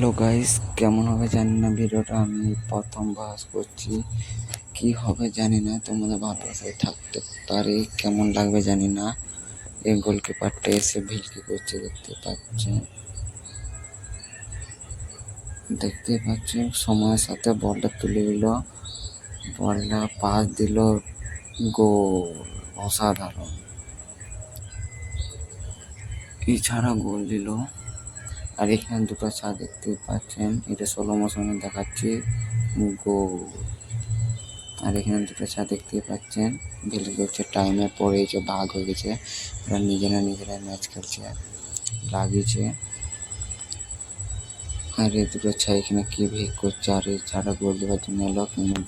Hello guys, কেমন হবে জানি না। ভিডিওটা আমি প্রথম বাস করছি, কি হবে জানি না। তোমাদের ভালোবাসায় থাকতে পারে, কেমন লাগবে জানি না। এই গোলকিপারটা এসে ভিলকি করছে, দেখতে পাচ্ছেন সময়ের সাথে বলটা তুলে দিল, বলটা পাস দিল, গোল। অসাধারণ, এছাড়া গোল দিল। আর এখানে দুটো চা দেখতে পাচ্ছেন, এটা 16 মোশনে দেখাচ্ছে, গোল। আর এখানে দুটো চা দেখতে পাচ্ছেন, ভেলে করছে, টাইমে পরে যে ভাগ হয়ে গেছে, ওরা নিজেরা ম্যাচ খেলছে, লাগিয়েছে। আর এই দুটো চা এখানে কি ভিক করছে, আর এই চাটা গোল দেওয়ার জন্য এলো, কিন্তু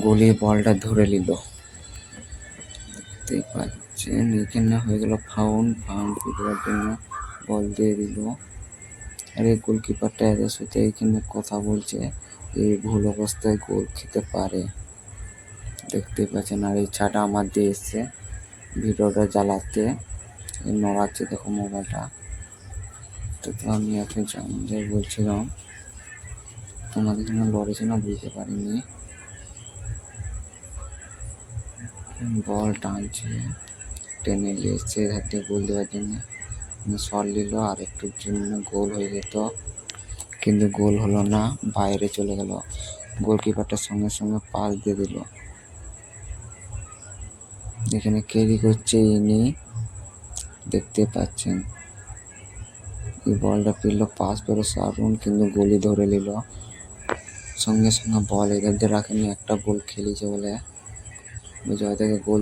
গোলিয়ে বলটা ধরে নিল। দেখতে পাচ্ছেন এখানে হয়ে গেল ফাউল দেওয়ার জন্য বল দিয়ে দিল। আর এই গোলকিপারটা এদের সাথে এখানে কথা বলছে, এই ভুল অবস্থায় গোল খেতে পারে, দেখতে পাচ্ছেন। আর এই চাটা আমার দিয়ে এসছে ভিডিওটা জ্বালাতে, নড়াচ্ছে, দেখো মোবাইলটা। তো আমি এখন জানতে বলছিলাম, তোমাদের জন্য লড়েছে না বুঝতে পারিনি। বল টানছে, টেনে নিয়ে এসছে এধার দিয়ে গোল দেওয়ার জন্য, শট নিল, আর একটুর জন্য গোল হয়ে যেত, কিন্তু গোল হলো না, বাইরে চলে গেল। গোলকিপারটার সঙ্গে সঙ্গে পাস দিয়ে দিল। এখানে ক্যারি করছে ইনি, দেখতে পাচ্ছেন। এই বলটা পেল, পাস পেলো সারুন, কিন্তু গোলি ধরে নিল। সঙ্গে সঙ্গে বল এদের দিয়ে রাখেনি, একটা গোল খেলেছে বলে বুঝে, গোল